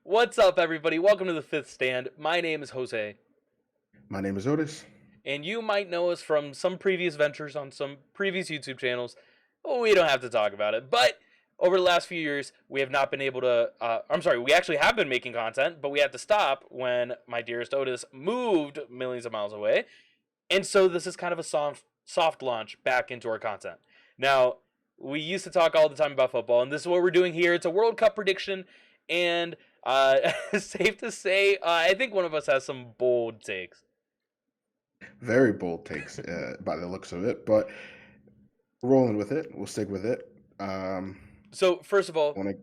What's up, everybody? Welcome to the Fifth Stand. My name is Jose, My name is Otis. and you might know us from some previous ventures on some previous YouTube channels. We don't have to talk about it, but over the last few years, we have not been able to. I'm sorry, we actually have been making content, but we had to stop when my dearest Otis moved millions of miles away, and so this is kind of a soft launch back into our content. Now, we used to talk all the time about football, and this is what we're doing here. It's a World Cup prediction, and safe to say, I think one of us has some bold takes. Very bold takes by the looks of it, but rolling with it. We'll stick with it. So, first of all, Want to?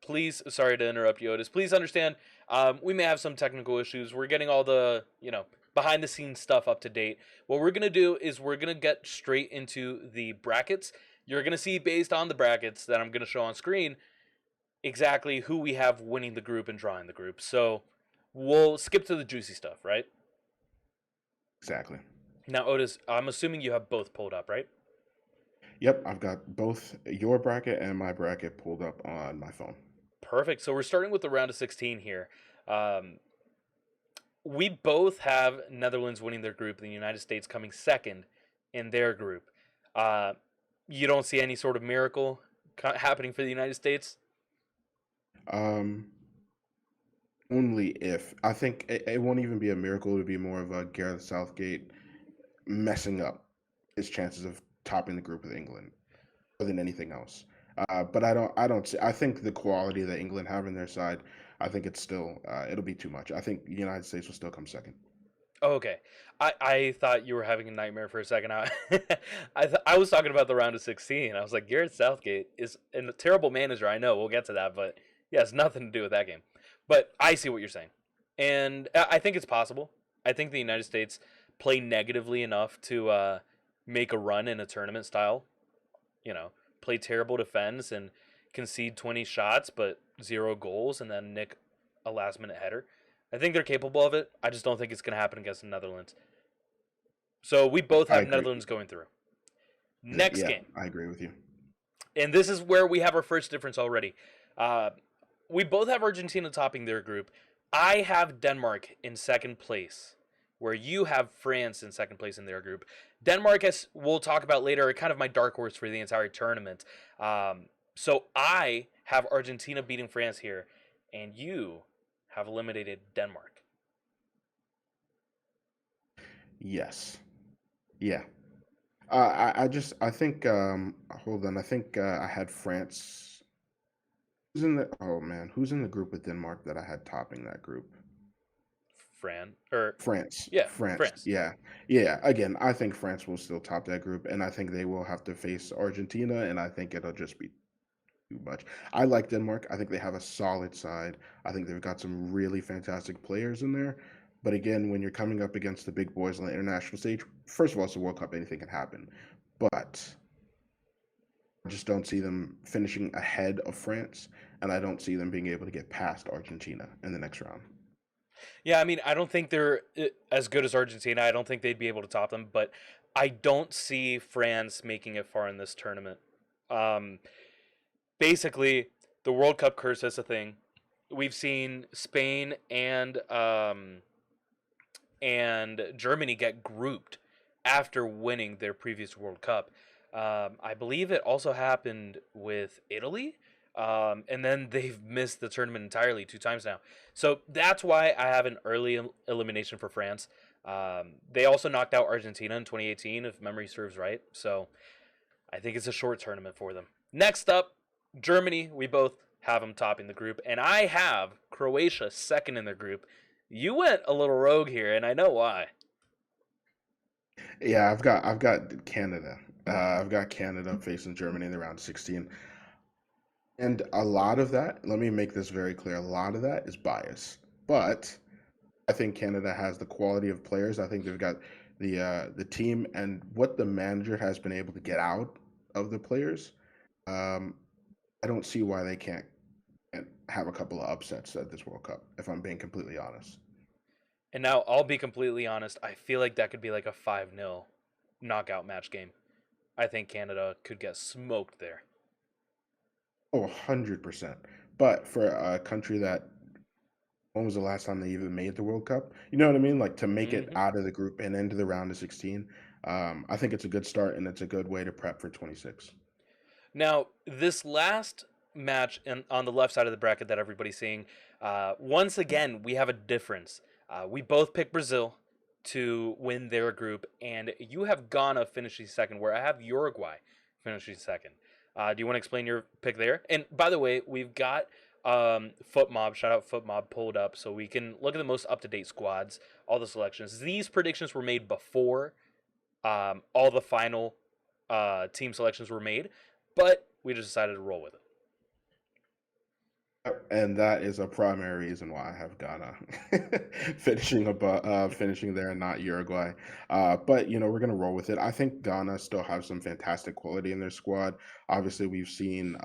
please, sorry to interrupt you, Otis. Please understand, we may have some technical issues. We're getting all the, behind the scenes stuff up to date. What we're going to do is we're going to get straight into the brackets. You're going to see, based on the brackets that I'm going to show on screen, exactly who we have winning the group and drawing the group. So, we'll skip to the juicy stuff, right? Exactly. Now, Otis, I'm assuming you have both pulled up, right? Yep, I've got both your bracket and my bracket pulled up on my phone. Perfect. So we're starting with the round of 16 here. Um, we both have Netherlands winning their group, and the United States coming second in their group. Uh, you don't see any sort of miracle happening for the United States? Um, Only if I think it won't even be a miracle. It would be more of a Gareth Southgate messing up his chances of topping the group with England more than anything else. But I don't see. I think the quality that England have in their side, I think it's still, it'll be too much. I think the United States will still come second. Oh, okay. I thought you were having a nightmare for a second. I was talking about the round of 16. I was like, Garrett Southgate is a terrible manager. I know. We'll get to that, but yeah, it's nothing to do with that game. But I see what you're saying. And I think it's possible. I think the United States play negatively enough to make a run in a tournament style. Play terrible defense and concede 20 shots, but zero goals, and then nick a last minute header. I think they're capable of it. I just don't think it's going to happen against the Netherlands. So we both I have agree. Netherlands going through. Next Yeah, game. I agree with you. And this is where we have our first difference already. Uh, we both have Argentina topping their group. I have Denmark in second place, where you have France in second place in their group. Denmark, as we'll talk about later, are kind of my dark horse for the entire tournament. So I have Argentina beating France here, and you have eliminated Denmark. Yes. Yeah. I think, hold on. I think I had France. Who's in the, oh man, who's in the group with Denmark that I had topping that group? Fran, or France. yeah, France. France. Yeah. Yeah. Again, I think France will still top that group, and I think they will have to face Argentina, and I think it'll just be too much. I like Denmark. I think they have a solid side. I think they've got some really fantastic players in there. But again, when you're coming up against the big boys on the international stage, first of all, it's a World Cup, anything can happen. But I just don't see them finishing ahead of France, and I don't see them being able to get past Argentina in the next round. Yeah, I mean, I don't think they're as good as Argentina. I don't think they'd be able to top them, but I don't see France making it far in this tournament. Um, Basically, the World Cup curse is a thing. We've seen Spain and Germany get grouped after winning their previous World Cup. I believe it also happened with Italy. And then they've missed the tournament entirely 2 times now. So that's why I have an early elimination for France. They also knocked out Argentina in 2018, if memory serves right. So I think it's a short tournament for them. Next up, Germany. We both have them topping the group. And I have Croatia second in their group. You went a little rogue here, and I know why. Yeah, I've got Canada. I've got Canada facing Germany in the round 16. And a lot of that, let me make this very clear, a lot of that is bias. But I think Canada has the quality of players. I think they've got the team and what the manager has been able to get out of the players. Um, I don't see why they can't have a couple of upsets at this World Cup, if I'm being completely honest. And now I'll be completely honest. I feel like that could be like a 5-0 knockout match game. I think Canada could get smoked there. Oh, 100%. But for a country that when was the last time they even made the World Cup? You know what I mean? Like to make it Hmm. out of the group and into the round of 16. I think it's a good start and it's a good way to prep for 26. Now, this last match on the left side of the bracket that everybody's seeing, once again, we have a difference. We both picked Brazil to win their group, and you have Ghana finishing second, where I have Uruguay finishing second. Do you want to explain your pick there? And by the way, we've got Foot Mob, shout out Foot Mob, pulled up so we can look at the most up to date squads, all the selections. These predictions were made before all the final team selections were made, but we just decided to roll with it. And that is a primary reason why I have Ghana finishing there and not Uruguay. But we're gonna roll with it. I think Ghana still have some fantastic quality in their squad. Obviously, we've seen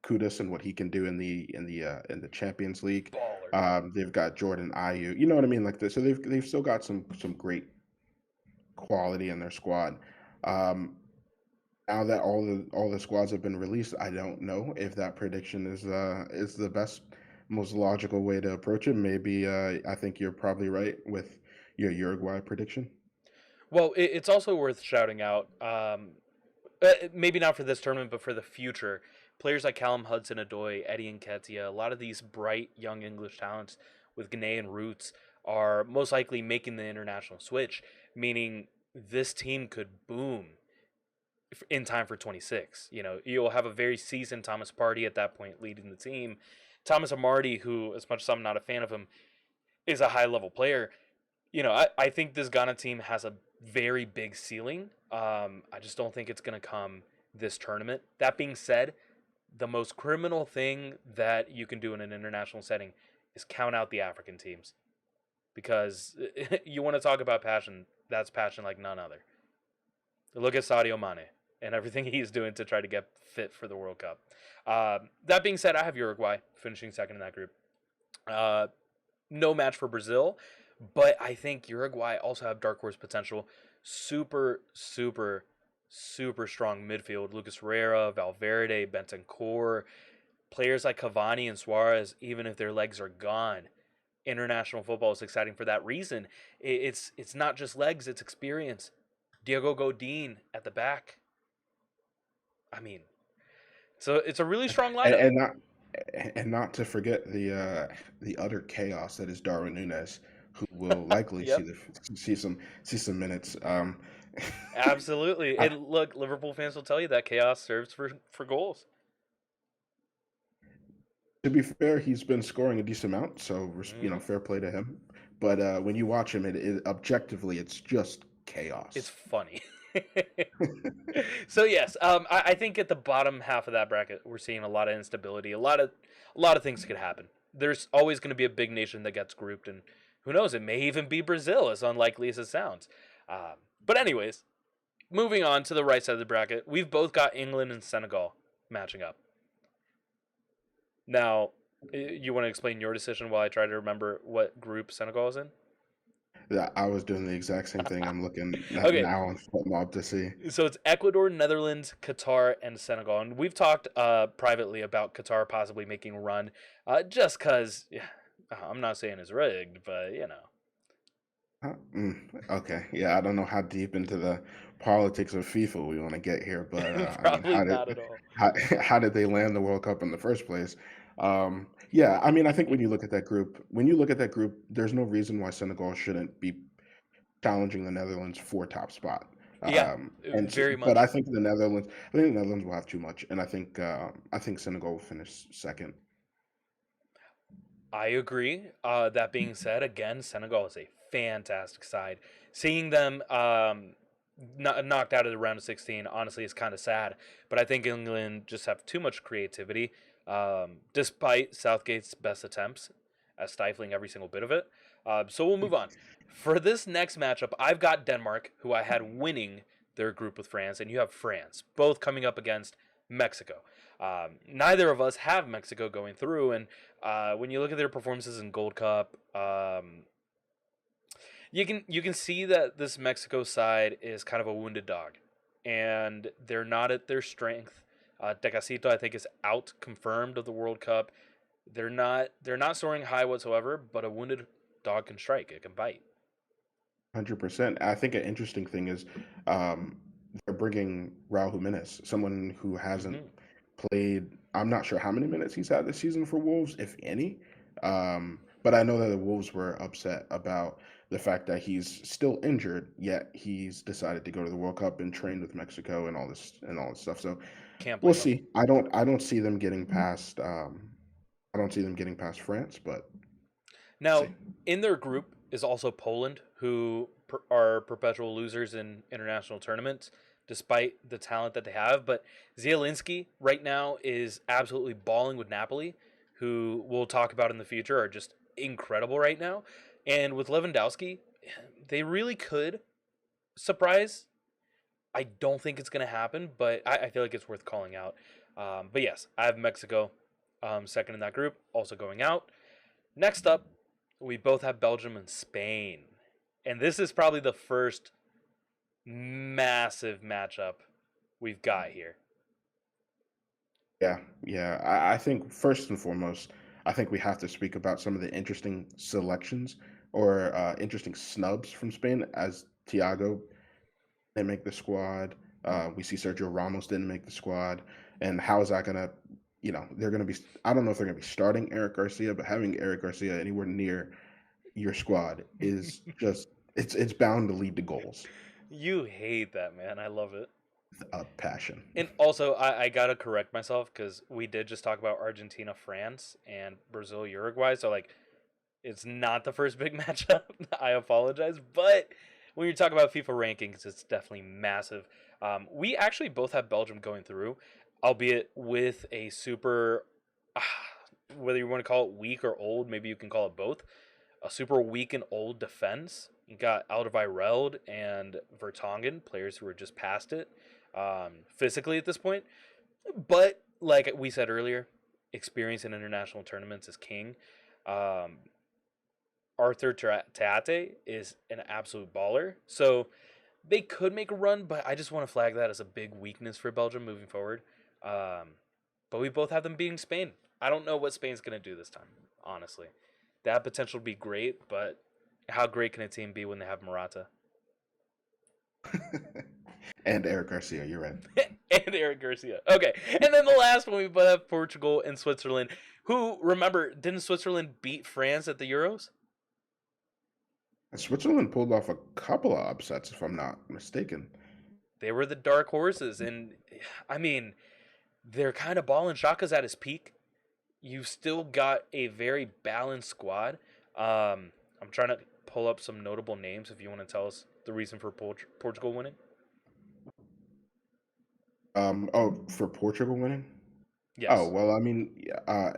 Kudus and what he can do in the Champions League. Baller. They've got Jordan Ayew. You know what I mean? Like this, so they've still got some great quality in their squad. Um, Now that all the squads have been released, I don't know if that prediction is the best, most logical way to approach it. Maybe I think you're probably right with your Uruguay prediction. Well, it's also worth shouting out, maybe not for this tournament, but for the future. Players like Callum Hudson-Odoi, Eddie Nketiah, a lot of these bright young English talents with Ghanaian roots are most likely making the international switch, meaning this team could boom in time for 26. You'll have a very seasoned Thomas Partey at that point leading the team. Thomas Amarty, who, as much as I'm not a fan of him, is a high level player. I think this Ghana team has a very big ceiling. I just don't think it's going to come this tournament. That being said, the most criminal thing that you can do in an international setting is count out the African teams because you want to talk about passion. That's passion like none other. Look at Sadio Mane and everything he's doing to try to get fit for the World Cup. That being said, I have Uruguay finishing second in that group. Uh, no match for Brazil, but I think Uruguay also have dark horse potential. Super, super, super strong midfield. Lucas Herrera, Valverde, Bentancur, players like Cavani and Suarez. Even if their legs are gone, international football is exciting for that reason. It's not just legs; it's experience. Diego Godin at the back. I mean, so it's a really strong And, lineup. and not and not to forget the utter chaos that is Darwin Nunes, who will likely Yep, see some minutes. absolutely. I, And look, Liverpool fans will tell you that chaos serves for goals. to be fair, he's been scoring a decent amount, so Hmm. fair play to him. But when you watch him, it objectively, it's just It's chaos. funny. So yes, I think at the bottom half of that bracket, we're seeing a lot of instability. A lot of things could happen. There's always going to be a big nation that gets grouped, and who knows? It may even be Brazil, as unlikely as it sounds. But anyways, moving on to the right side of the bracket, we've both got England and Senegal matching up. Now, you want to explain your decision while I try to remember what group Senegal is in? Yeah, I was doing the exact same thing. I'm looking Okay, now on FotMob to see. so it's Ecuador, Netherlands, Qatar, and Senegal. And we've talked privately about Qatar possibly making a run, just because I'm not saying it's rigged, but Okay, yeah, I don't know how deep into the politics of FIFA we want to get here, but I mean, probably not at all. how how did they land the World Cup in the first place? Yeah, I mean, I think when you look at that group, there's no reason why Senegal shouldn't be challenging the Netherlands for top spot. Yeah, very But I much. think the Netherlands will have too much, and I think Senegal will finish second. I agree. That being said, again, Senegal is a fantastic side. Seeing them knocked out of the round of 16, honestly, is kind of sad. But I think England just have too much creativity, despite Southgate's best attempts at stifling every single bit of it. So we'll move on. For this next matchup, I've got Denmark, who I had winning their group with France, and you have France, both coming up against Mexico. Neither of us have Mexico going through, and when you look at their performances in Gold Cup, you can see that this Mexico side is kind of a wounded dog, and they're not at their strength. Decasito, I think, is out confirmed of the World Cup. They're not soaring high whatsoever, but a wounded dog can strike. It can bite. 100%. I think an interesting thing is um, they're bringing Raul Jimenez, someone who hasn't Hmm. played. I'm not sure how many minutes he's had this season for Wolves, if any. But I know that the Wolves were upset about the fact that he's still injured, yet he's decided to go to the World Cup and train with Mexico and all this stuff. So Can't we'll blame them. see. I don't see them getting past. I don't see them getting past France, but we'll Now, see. in their group is also Poland, who are perpetual losers in international tournaments, despite the talent that they have. But Zielinski right now is absolutely balling with Napoli, who we'll talk about in the future are just incredible right now. And with Lewandowski, they really could surprise. I don't think it's going to happen, but I feel like it's worth calling out. But yes, I have Mexico second in that group, also going out. Next up, we both have Belgium and Spain. And this is probably the first massive matchup we've got here. Yeah. I think first and foremost, I think we have to speak about some of the interesting selections or interesting snubs from Spain as Thiago didn't make the squad. We see Sergio Ramos didn't make the squad, and how is that gonna? They're gonna be. I don't know if they're gonna be starting Eric Garcia, but having Eric Garcia anywhere near your squad is just it's bound to lead to goals. You hate that, man. I love it. A passion. And also, I gotta correct myself because we did just talk about Argentina, France, and Brazil, Uruguay. So like, it's not the first big matchup. I apologize, but when you talk about FIFA rankings, it's definitely massive. We actually both have Belgium going through, albeit with a super, whether you want to call it weak or old, maybe you can call it both. A super weak and old defense. You got Alderweireld and Vertonghen, players who are just past it physically at this point. But like we said earlier, experience in international tournaments is king. Um, Arthur Tate is an absolute baller. So they could make a run, but I just want to flag that as a big weakness for Belgium moving forward. Um, but we both have them beating Spain. I don't know what Spain's going to do this time, honestly. That potential would be great, but how great can a team be when they have Morata And Eric Garcia, you're right. and Eric Garcia? Okay, and then the last one we both have Portugal and Switzerland. Who remember? Didn't Switzerland beat France at the Euros? Switzerland pulled off a couple of upsets, if I'm not mistaken. They were the dark horses, and I mean, they're kind of balling. Shaka's at his peak. You've still got a very balanced squad. I'm trying to pull up some notable names if you want to tell us the reason for Portugal winning. Oh, for Portugal winning? Oh, Yes. well, I mean, yeah,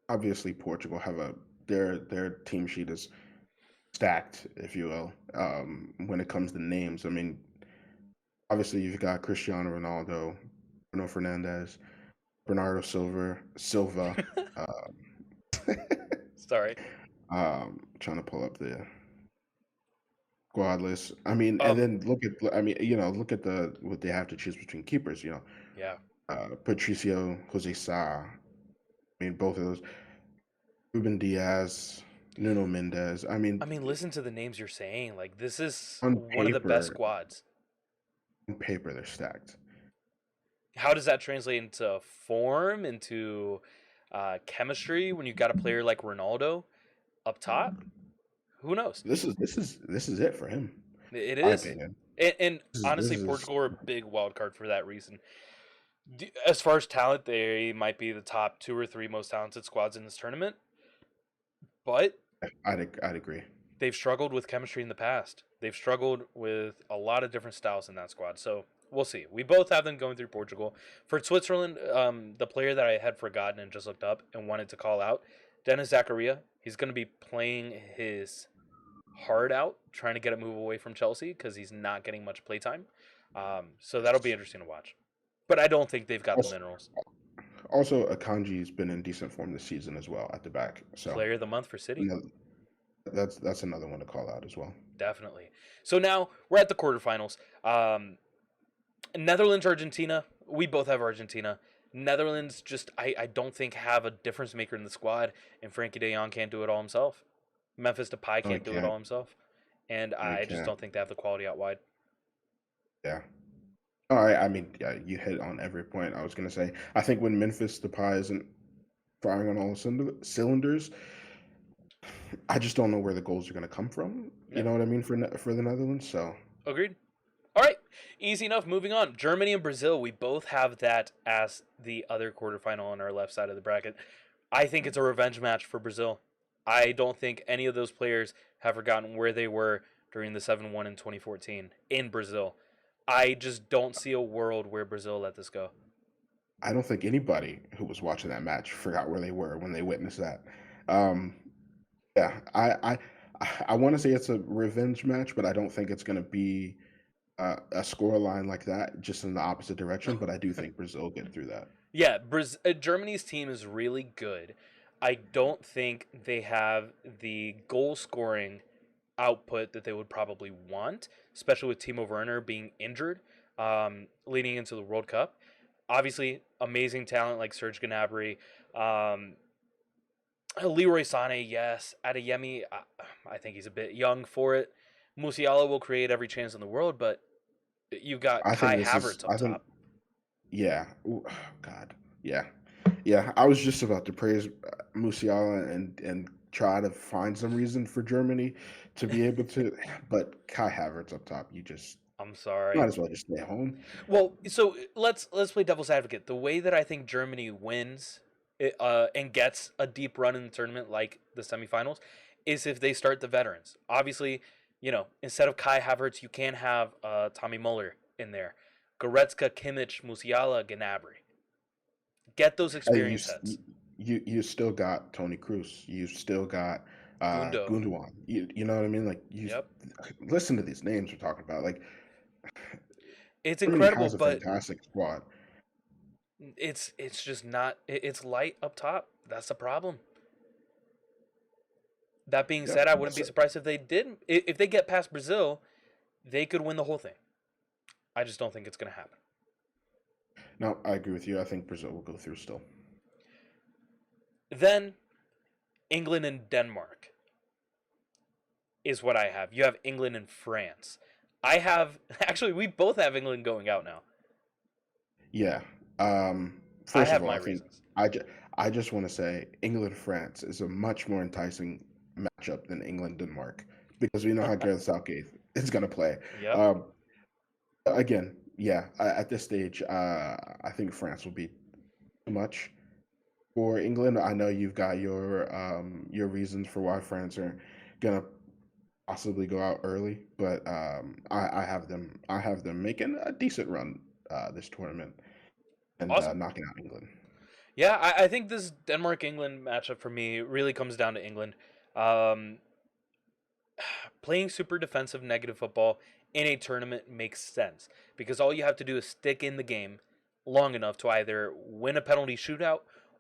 obviously Portugal have their team sheet is stacked, if you will, when it comes to names. I mean, obviously you've got Cristiano Ronaldo, Bruno Fernandez, Bernardo Silva. Um, Sorry. trying to pull up the squad list. I mean, and Um. then look at the what they have to choose between keepers. Yeah. Patricio Jose Sa. I mean, both of those. Ruben Diaz, Nuno Mendes. I I mean, mean, listen to the names you're saying. Like, this is on one of the best paper, squads. they're stacked. How does that translate into form, into chemistry when you got a player like Ronaldo up top? Who knows? This is it for him. It My is. opinion. And This honestly, is Portugal are a big wild card for that reason. As far as talent, they might be the top two or three most talented squads in this tournament, but I'd agree. they've struggled with chemistry in the past. They've struggled with a lot of different styles in that squad. So we'll see. We both have them going through Portugal. For Switzerland, the player that I had forgotten and just looked up and wanted to call out, Dennis Zakaria. He's going to be playing his heart out, trying to get a move away from Chelsea because he's not getting much playtime. So that'll be interesting to watch. But I don't think they've got the Also, minerals. Akanji's been in decent form this season as well at the back. So Player of the month for City. another, that's another one to call out as well. Definitely. So now we're at the quarterfinals. Netherlands, Argentina. We both have Argentina. Netherlands just I don't think have a difference maker in the squad, and Frankie De Jong can't do it all himself. Memphis Depay No, he can't do it can't. all himself, and No, he I just can't. don't think they have the quality out wide. Yeah. All right. I mean, yeah, you hit on every point. I was gonna say. I think when Memphis Depay isn't firing on all cylinders, I just don't know where the goals are gonna come from. You Yeah, know what I mean for the Netherlands. So agreed. All right, easy enough. Moving on. Germany and Brazil. We both have that as the other quarterfinal on our left side of the bracket. I think it's a revenge match for Brazil. I don't think any of those players have forgotten where they were during the 7-1 in 2014 in Brazil. I just don't see a world where Brazil let this go. I don't think anybody who was watching that match forgot where they were when they witnessed that. Um, yeah, I want to say it's a revenge match, but I don't think it's gonna be a score line like that, just in the opposite direction. But I do think Brazil get through that. Yeah, Germany's team is really good. I don't think they have the goal scoring output that they would probably want, especially with Timo Werner being injured leading into the World Cup. Obviously, amazing talent like Serge Gnabry, um, Leroy Sané, yes. Adeyemi, I think he's a bit young for it. Musiala will create every chance in the world, but you've got I think Kai this is. Havertz up I think top. yeah. Ooh, God. Yeah. Yeah. I was just about to praise Musiala and try to find some reason for Germany to be able to, but Kai Havertz up top, you just I'm might sorry. as well just stay home. Well, so let's play devil's advocate. The way that I think Germany wins and gets a deep run in the tournament, like the semifinals, is if they start the veterans. Obviously, instead of Kai Havertz, you can have Tommy Muller in there, Goretzka, Kimmich, Musiala, Gnabry. Get those Hey, experience heads. you still got Tony Cruz. You still got Gundo. Gundogan. You know what I mean? Like you Yep. listen to these names we're talking about. Like It's Germany incredible, has a but fantastic squad. it's just not. It's light up top. That's the problem. That being Yep. said, I wouldn't be surprised if they did. If they get past Brazil, they could win the whole thing. I just don't think it's going to happen. No, I agree with you. I think Brazil will go through still. Then England and Denmark is what I have. You have England and France. I have actually we both have England going out now. Yeah. I First of have all, my I think reasons. I, ju- I just want to say England France is a much more enticing matchup than England Denmark because we know how Gareth Southgate is going to play. Yep. Um, again, yeah, at this stage, I think France will be too much for England. I know you've got your reasons for why France are gonna possibly go out early, but I have them making a decent run this tournament and Awesome. knocking out England. Yeah, I think this Denmark England matchup for me really comes down to England. Um, Playing super defensive negative football in a tournament makes sense because all you have to do is stick in the game long enough to either win a penalty shootout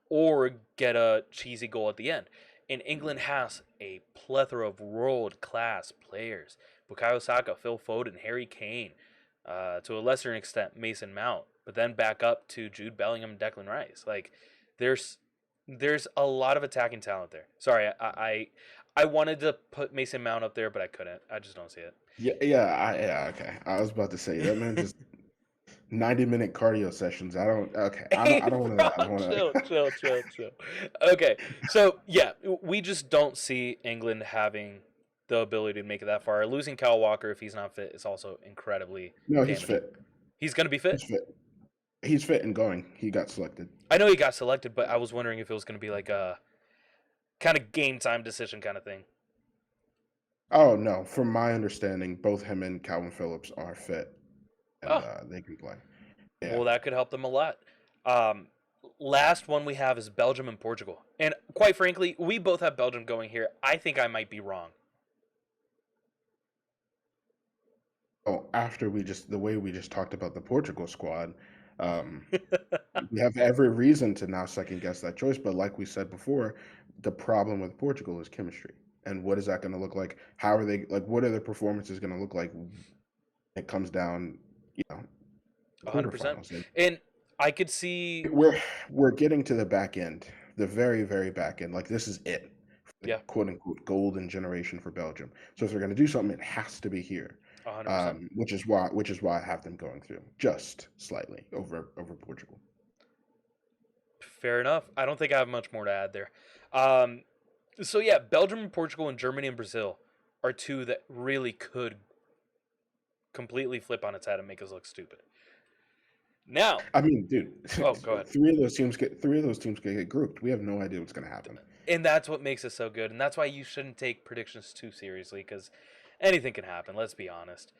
or get a cheesy goal at the end. And England has a plethora of world class players: Bukayo Saka, Phil Foden, Harry Kane, to a lesser extent Mason Mount, but then back up to Jude Bellingham and Declan Rice. Like there's there's a lot of attacking talent there. Sorry, I wanted to put Mason Mount up there, but I couldn't. I just don't see Yeah, okay. I was about to say that man just 90-minute cardio sessions. I don't okay. it. I don't want Bro, to. I don't want chill, to. chill, chill, chill. Okay, so yeah, we just don't see England having the ability to make it that far. Losing Kyle Walker if he's not fit is also incredibly No, he's damaging. fit. He's gonna be He's fit. fit. He's fit and going. He got selected. I know he got selected, but I was wondering if it was gonna be like a kind of game time decision kind of thing. Oh no, from my understanding, both him and Calvin Phillips are fit and Oh, they can play. Yeah. well, that could help them a lot. Um, Last one we have is Belgium and Portugal. And quite frankly, we both have Belgium going here. I think I might be wrong. Oh, after we just the way we just talked about the Portugal squad, um, we have every reason to now second guess that choice. But like we said before, the problem with Portugal is chemistry. And what is that going to look like? How are they like? What are their performances going to look like? It comes down, you know, 100%. quarterfinals. And And I could see. We're getting to the back end, the very, very back end. Like this is it, the Yeah, quote unquote golden generation for Belgium. So if they're going to do something, it has to be here, 100%. which is why I have them going through just slightly over Portugal. Fair enough. I don't think I have much more to add there. Um, so yeah, Belgium and Portugal and Germany and Brazil are two that really could completely flip on its head and make us look stupid. Now, I mean, dude, oh, go ahead. three of those teams get grouped. We have no idea what's going to happen. And that's what makes it so good, and that's why you shouldn't take predictions too seriously because anything can happen. Let's be honest.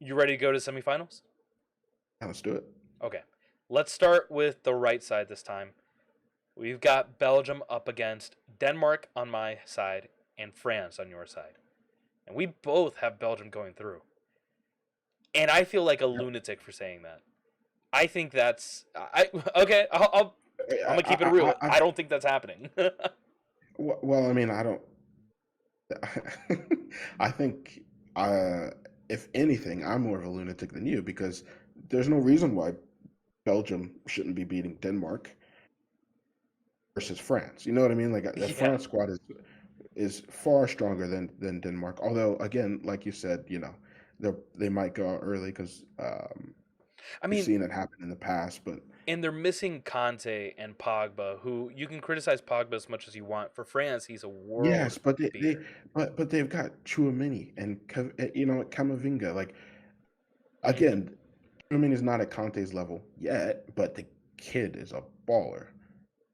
You ready to go to semifinals? Now, let's do it. Okay, let's start with the right side this time. We've got Belgium up against Denmark on my side and France on your side, and we both have Belgium going through. And I feel like a lunatic for saying that. I think that's I okay. I'm gonna keep it real. I don't think that's happening. Well, I mean, I don't. I think, uh, if anything, I'm more of a lunatic than you because there's no reason why Belgium shouldn't be beating Denmark versus France. You know what I mean? Like the Yeah, France squad is far stronger than Denmark. Although, again, like you said, they might go out early because I we've mean, seen it happen in the past. But and they're missing Conte and Pogba, who you can criticize Pogba as much as you want. For France, he's a world yes, but they beater. but they've got Chouameni and Camavinga. Like Mhm. again, Truman is not at Conte's level yet, but the kid is a baller.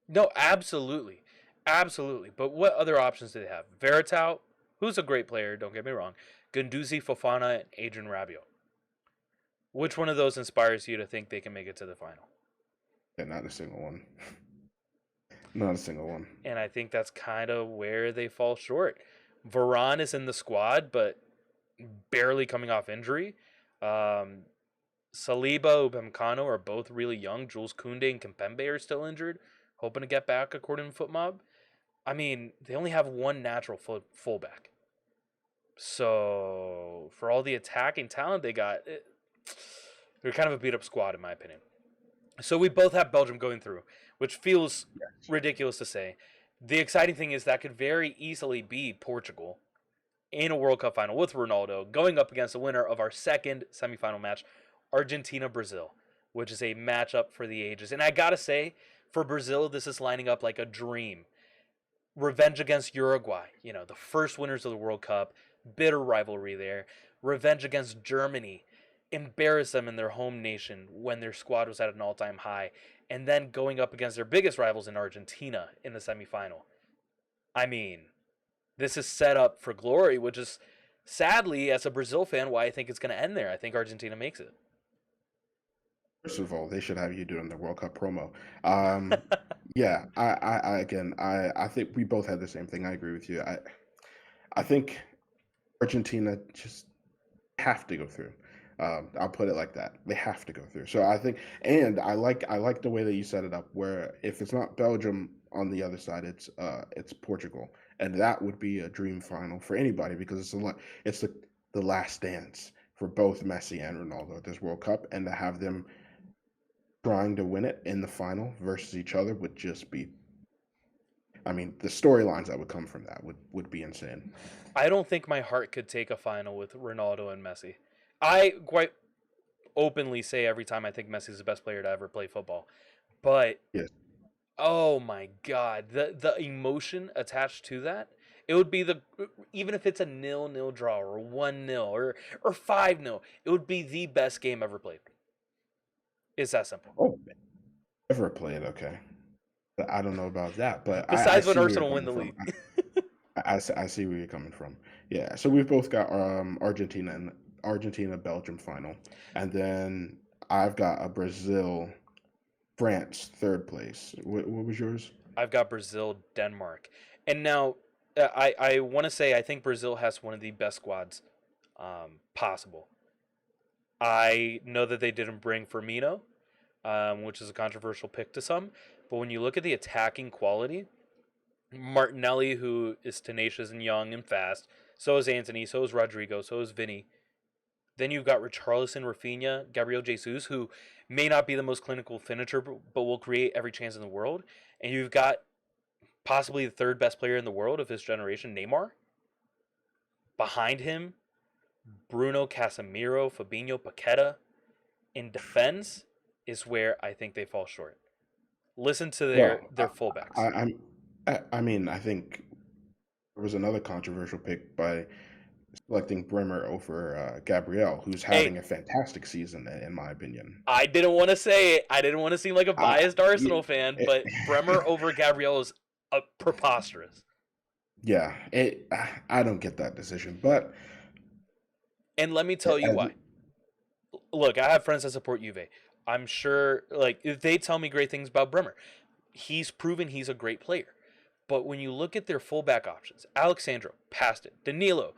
No, absolutely, absolutely. But what other options do they have? Veritao, who's a great player. Don't get me wrong. Gunduzi, Fofana, and Adrian Rabiot. Which one of those inspires you to think they can make it to the final? Yeah, not a single one. Not a single one. And I think that's kind of where they fall short. Varane is in the squad, but barely coming off injury. Um, Saliba, Upamecano are both really young. Jules Koundé and Kimpembe are still injured, hoping to get back according to FootMob. I mean, they only have one natural fullback. So for all the attacking talent they got, they're kind of a beat up squad in my opinion. So we both have Belgium going through, which feels Yes. ridiculous to say. The exciting thing is that could very easily be Portugal in a World Cup final with Ronaldo going up against the winner of our second semifinal match, Argentina Brazil, which is a matchup for the ages. And I gotta say, for Brazil, this is lining up like a dream. Revenge against Uruguay, the first winners of the World Cup, bitter rivalry there. Revenge against Germany, embarrass them in their home nation when their squad was at an all time high. And then going up against their biggest rivals in Argentina in the semifinal. I mean, this is set up for glory, which is sadly, as a Brazil fan, why I think it's going to end there. I think Argentina makes it. First of all, they should have you doing the World Cup promo. Um, yeah, I think we both had the same thing. I agree with you. I think Argentina just have to go through. I'll put it like that. They have to go through. So I think, and I like the way that you set it up, where if it's not Belgium on the other side, it's Portugal, and that would be a dream final for anybody because it's the last dance for both Messi and Ronaldo at this World Cup, and to have them trying to win it in the final versus each other would just be. I mean, the storylines that would come from that would be insane. I don't think my heart could take a final with Ronaldo and Messi. I quite openly say every time I think Messi's the best player to ever play football. But Yes. oh my god, the emotion attached to that. It would be the even if it's a 0-0 draw or 1-0 or 5-0, it would be the best game ever played. It's that simple. Oh, ever played? Okay. I don't know about that, but I Besides when see where you're Arsenal win coming the from. league. I see where you're coming from. Yeah, so we've both got Argentina Belgium final, and then I've got a Brazil France third place. What was yours? I've got Brazil, Denmark. And now I want to say I think Brazil has one of the best squads possible. I know that they didn't bring Firmino, which is a controversial pick to some. But when you look at the attacking quality, Martinelli, who is tenacious and young and fast, so is Anthony, so is Rodrigo, so is Vinny. Then you've got Richarlison, Rafinha, Gabriel Jesus, who may not be the most clinical finisher, but will create every chance in the world. And you've got possibly the third best player in the world of his generation, Neymar. Behind him, Bruno, Casemiro, Fabinho, Paqueta. In defense is where I think they fall short. Listen to Well, their fullbacks. I mean, I think there was another controversial pick by selecting Bremer over Gabriel, who's Hey, having a fantastic season, in my opinion. I didn't want to say it. I didn't want to seem like a I, biased Arsenal y- fan, it, but Bremer over Gabriel is preposterous. yeah, I don't get that decision, but And let me uh, tell you why. Look, I have friends that support Juve. I'm sure, like, if they tell me great things about Bremer. He's proven he's a great player. But when you look at their fullback options, Alexandro, past it. Danilo,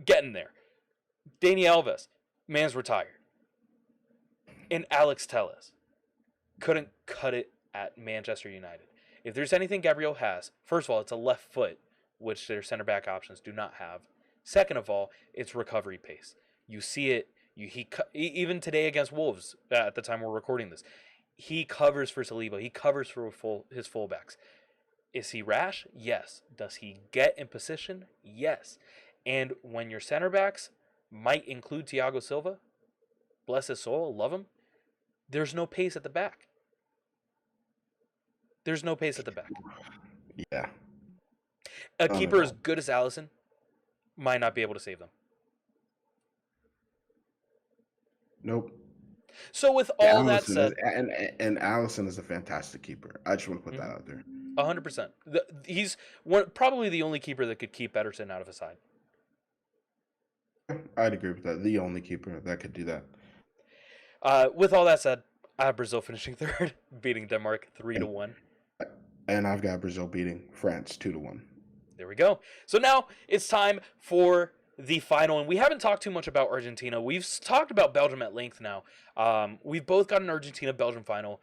getting there. Dani Alves, man's retired. And Alex Telles couldn't cut it at Manchester United. If there's anything Gabriel has, first of all, it's a left foot, which their center back options do not have. Second of all, it's recovery pace. You see it. Even today against Wolves, at the time we're recording this, he covers for Saliba. He covers for his fullbacks. Is he rash? Yes. Does he get in position? Yes. And when your center backs might include Thiago Silva, bless his soul, love him, there's no pace at the back. There's no pace at the back. yeah, A none at keeper as all. good as Allison might not be able to save them. Nope. So with Yeah, all that Allison is, said, and Allison is a fantastic keeper. I just want to put that mhm, out there. 100%. He's probably the only keeper that could keep Ederson out of his side. I'd agree with that. The only keeper that could do that. With all that said, I have Brazil finishing third, beating Denmark 3 to And 1. and I've got Brazil beating France 2-1. There we go. So now it's time for the final, and we haven't talked too much about Argentina. We've talked about Belgium at length now. We've both got an Argentina-Belgium final,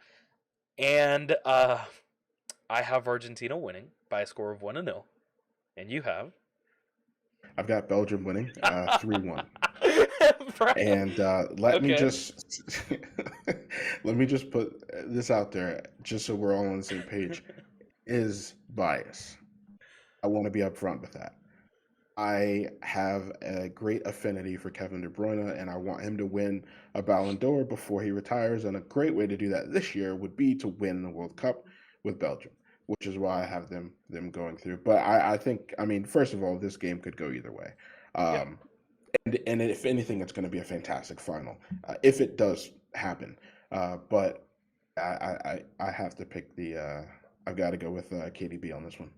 and I have Argentina winning by a score of 1-0, and you have. I've got Belgium winning 3-1. Bro. And let me Okay. just let me just put this out there, just so we're all on the same page. Is bias. I want to be upfront with that. I have a great affinity for Kevin De Bruyne, and I want him to win a Ballon d'Or before he retires. And a great way to do that this year would be to win the World Cup with Belgium, which is why I have them going through. But I think, I mean, first of all, this game could go either way. Yeah. Um, and if anything, it's going to be a fantastic final if it does happen. But I have to pick the. I've got to go with KDB on this one.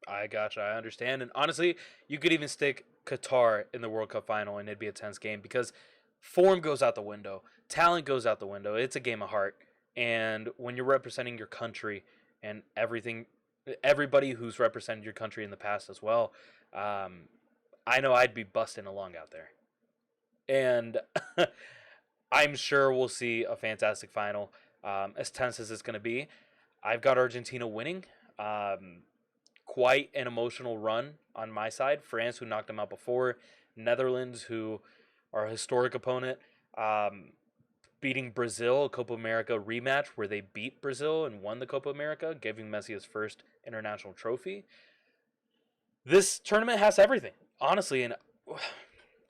I gotcha. I understand. And honestly, you could even stick Qatar in the World Cup final and it'd be a tense game because form goes out the window, talent goes out the window. It's a game of heart. And when you're representing your country and everybody who's represented your country in the past as well, um, I know I'd be busting along out there. And I'm sure we'll see a fantastic final, as tense as it's going to be. I've got Argentina winning. Um, Quite an emotional run on my side. France, who knocked them out before, Netherlands, who are a historic opponent, um, beating Brazil, a Copa America rematch where they beat Brazil and won the Copa America, giving Messi his first international trophy. This tournament has everything, honestly. And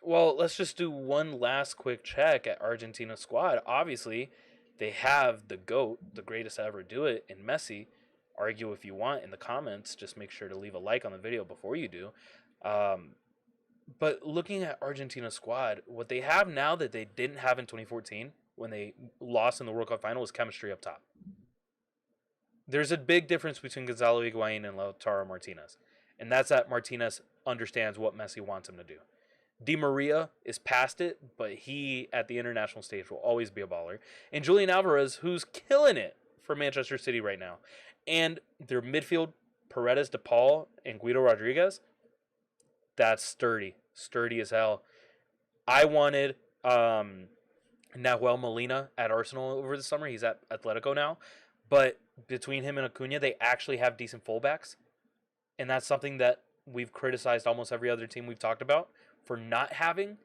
well, let's just do one last quick check at Argentina's squad. Obviously, they have the GOAT, the greatest to ever do it, in Messi. Argue if you want in the comments. Just make sure to leave a like on the video before you do. Um, but looking at Argentina's squad, what they have now that they didn't have in 2014 when they lost in the World Cup final is chemistry up top. There's a big difference between Gonzalo Higuain and Lautaro Martinez, and that's that Martinez understands what Messi wants him to do. Di Maria is past it, but he at the international stage will always be a baller. And Julian Alvarez, who's killing it for Manchester City right now. And their midfield, Paredes, DePaul, and Guido Rodriguez, that's sturdy as hell. I wanted Nahuel Molina at Arsenal over the summer. He's at Atletico now. But between him and Acuna, they actually have decent fullbacks. And that's something that we've criticized almost every other team we've talked about for not having.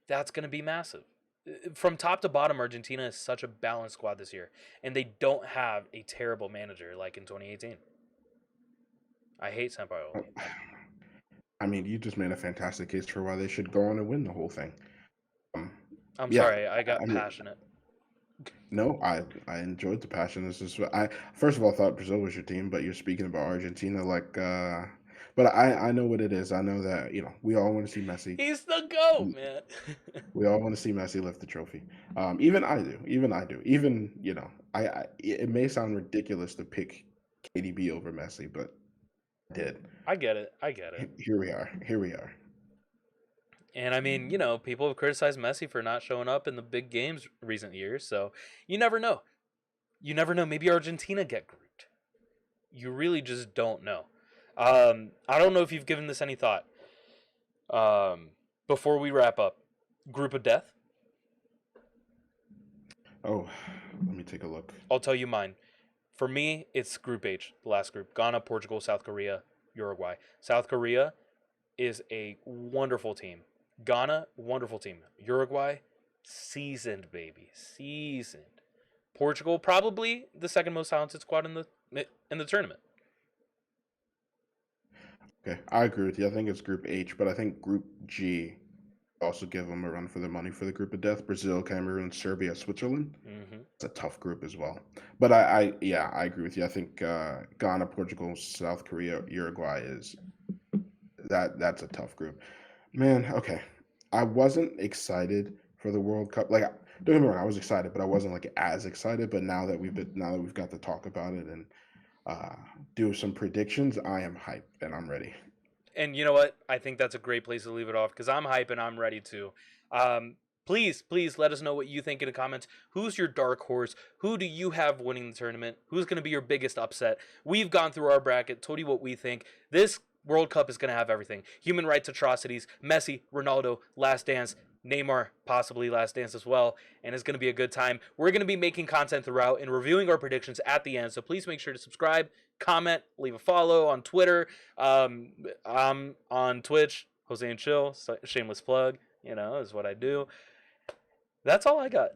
that's going to be massive. From top to bottom, Argentina is such a balanced squad this year, and they don't have a terrible manager like in 2018. I hate Sampaoli. I mean, you just made a fantastic case for why they should go on and win the whole thing. Um, I'm yeah, sorry, I got I mean, passionate. no, I enjoyed the passion. This is I first of all thought Brazil was your team, but you're speaking about Argentina like. But I know what it is. I know that we all want to see Messi. He's the GOAT, man. We all want to see Messi lift the trophy. Even I do. Even I do. Even it may sound ridiculous to pick KDB over Messi, but I did. I get it. I get it. Here we are. Here we are. And I mean, people have criticized Messi for not showing up in the big games recent years, so you never know. You never know. Maybe Argentina get grouped. You really just don't know. I don't know if you've given this any thought. Before we wrap up, group of death. Oh, let me take a look. I'll tell you mine. For me, it's Group H, the last group. Ghana, Portugal, South Korea, Uruguay. South Korea is a wonderful team. Ghana, wonderful team. Uruguay, seasoned, baby. Seasoned. Portugal, probably the second most talented squad in the tournament. Okay, I agree with you. I think it's Group H, but I think Group G also give them a run for their money for the group of death. Brazil, Cameroon, Serbia, Switzerland. It's a tough group as well. But I agree with you. I think Ghana, Portugal, South Korea, Uruguay that's a tough group. Man, okay. I wasn't excited for the World Cup. Like, don't get me wrong, I was excited, but I wasn't like as excited. But now that we've got to talk about it and do some predictions, I am hyped and I'm ready. And you know what? I think that's a great place to leave it off because I'm hype and I'm ready to. Please let us know what you think in the comments. Who's your dark horse? Who do you have winning the tournament? Who's going to be your biggest upset? We've gone through our bracket, told you what we think. This World Cup is going to have everything. Human rights atrocities, Messi, Ronaldo, Last Dance, Neymar, possibly Last Dance as well, and it's going to be a good time. We're going to be making content throughout and reviewing our predictions at the end, so please make sure to subscribe, comment, leave a follow on Twitter. I'm on Twitch, Jose and Chill, shameless plug, is what I do. That's all I got.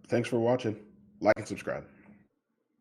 Thanks for watching. Like and subscribe.